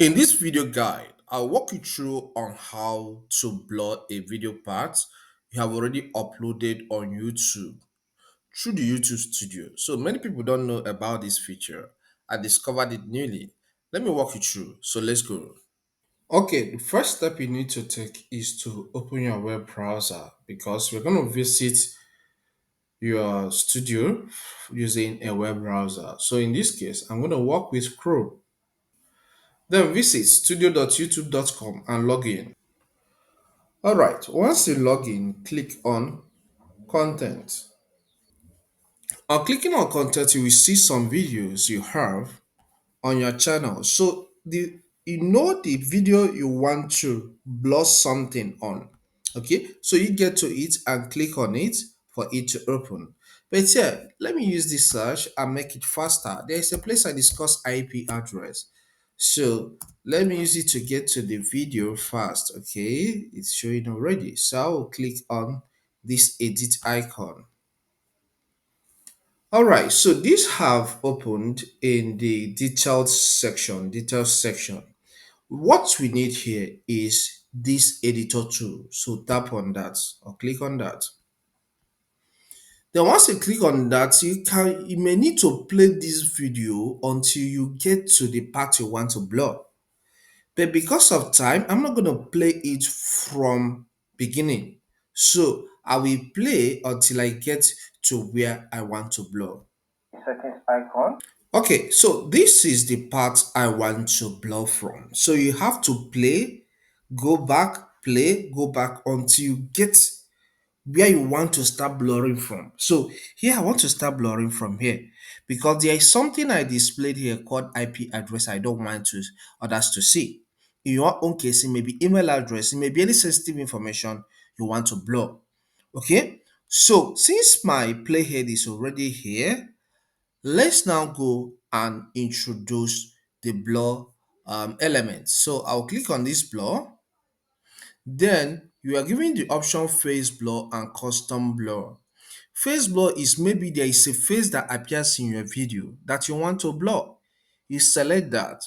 In this video guide, I'll walk you through on how to blur a video part you have already uploaded on YouTube through the YouTube Studio. So many people don't know about this feature. I discovered it newly. Let me walk you through. So let's go. Okay, the first step you need to take is to open your web browser because we're going to visit your studio using a web browser. So in this case, I'm going to work with Chrome. Then visit studio.youtube.com and log in. All right, once you log in, click on content. On clicking on content, you will see some videos you have on your channel. So the video you want to blur something on. Okay, so you get to it and click on it for it to open. But here, let me use this search and make it faster. There is a place I discuss IP address. So let me use it to get to the video fast. Okay, it's showing already. So I will click on this edit icon. All right, so these have opened in the details section. What we need here is this editor tool. So tap on that or click on that. Then once you click on that, you may need to play this video until you get to the part you want to blur. But because of time, I'm not going to play it from beginning. So I will play until I get to where I want to blur. Settings icon. Okay, so this is the part I want to blur from. So you have to play, go back until you get where you want to start blurring from. So here I want to start blurring from here because there is something I displayed here called IP address I don't want to others to see. In your own case, it may be email address, it may be any sensitive information you want to blur. Okay, so since my playhead is already here, let's now go and introduce the blur element. So I'll click on this blur. Then you are given the option face blur and custom blur. Face blur is maybe there is a face that appears in your video that you want to blur. You select that.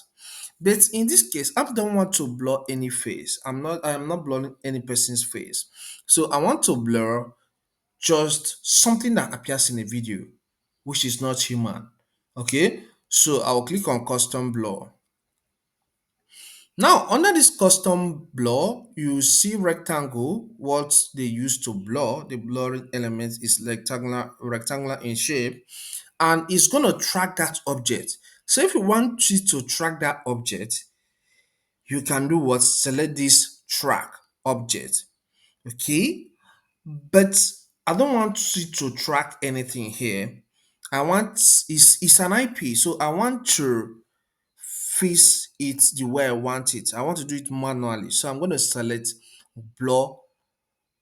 But in this case, I don't want to blur any face. I am not blurring any person's face. So I want to blur just something that appears in a video, which is not human. Okay, so I'll click on custom blur. Now, under this custom blur, you see rectangle, what they use to blur. The blurring element is rectangular in shape, and it's going to track that object. So if you want it to track that object, you can do what? Select this track object. Okay, but I don't want it to track anything here. I want it's an IP, so I want to fix it the way I want it. I want to do it manually. So I'm going to select blur,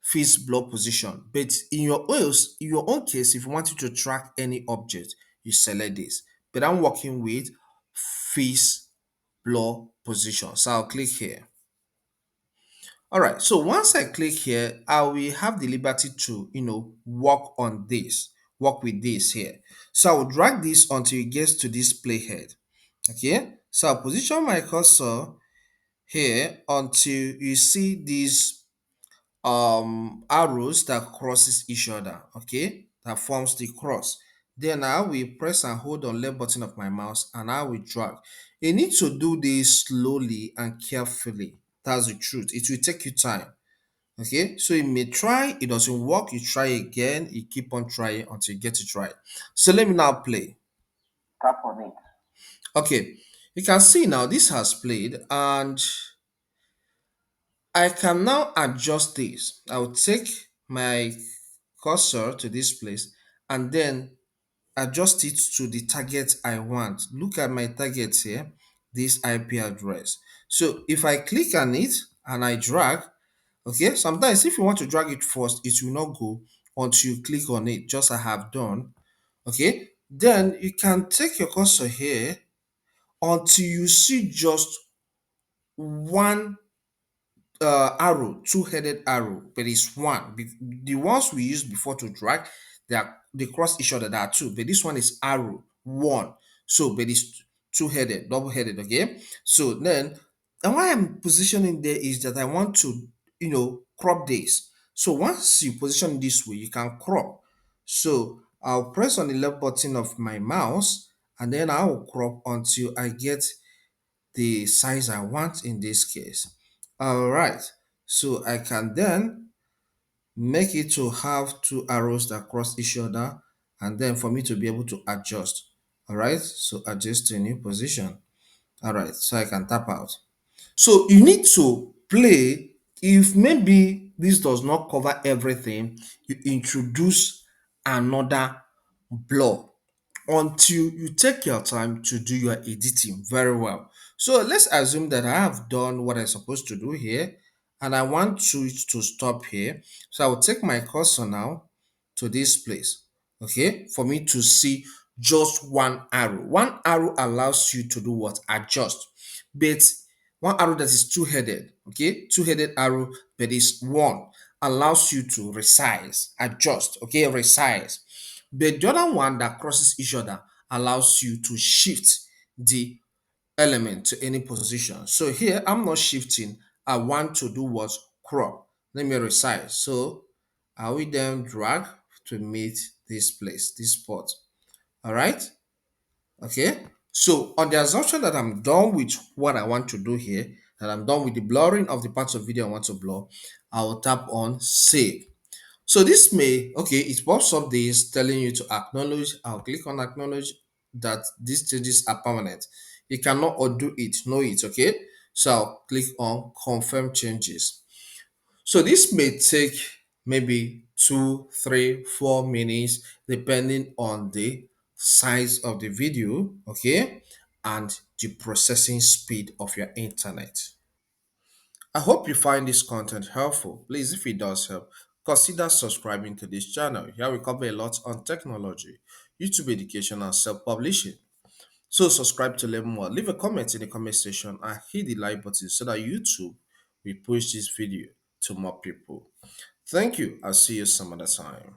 fix blur position. But in your own case, if you want it to track any object, you select this. But I'm working with fix blur position. So I'll click here. All right. So once I click here, I will have the liberty to, work with this here. So I will drag this until it gets to this playhead. Okay. So I'll position my cursor here until you see these arrows that crosses each other. Okay. That forms the cross. Then I will press and hold on left button of my mouse and I will drag. You need to do this slowly and carefully. That's the truth. It will take you time. Okay, so you may try, it doesn't work, you try again, you keep on trying until you get it right. So let me now play. Tap on it. Okay, you can see now this has played and I can now adjust this. I'll take my cursor to this place and then adjust it to the target I want. Look at my target here, this IP address. So if I click on it and I drag, okay, sometimes if you want to drag it first, it will not go until you click on it, just as I have done. Okay, then you can take your cursor here until you see just one arrow, two-headed arrow, but it's one. The ones we used before to drag, they cross each other. There are two, but this one is arrow one. So, but it's two-headed, double-headed, okay? So then, and why I'm positioning there is that I want to, crop this. So once you position this way, you can crop. So I'll press on the left button of my mouse and then I will crop until I get the size I want in this case. All right. So I can then make it to have two arrows that cross each other and then for me to be able to adjust. All right. So adjust to a new position. All right. So I can tap out. So you need to play. If maybe this does not cover everything, you introduce another blur until you take your time to do your editing very well. So let's assume that I have done what I'm supposed to do here and I want to stop here. So I will take my cursor now to this place, okay, for me to see just one arrow. One arrow allows you to do what? Adjust. But one arrow that is two-headed, okay, two-headed arrow, but is one allows you to resize, adjust, okay, resize. But the other one that crosses each other allows you to shift the element to any position. So here I'm not shifting. I want to do what? Crop. Let me resize. So I will then drag to meet this place, this spot. All right. Okay. So on the assumption that I'm done with what I want to do here, that I'm done with the blurring of the parts of video I want to blur, I will tap on save. So this may, okay, it pops up this telling you to acknowledge. I'll click on acknowledge that these changes are permanent. You cannot undo it, know it, okay? So I'll click on confirm changes. So this may take maybe 2, 3, 4 minutes depending on the size of the video, okay? And the processing speed of your internet. I hope you find this content helpful. Please, if it does help, consider subscribing to this channel. Here we cover a lot on technology, YouTube education, and self-publishing. So subscribe to learn more. Leave a comment in the comment section and hit the like button so that YouTube will push this video to more people. Thank you. I'll see you some other time.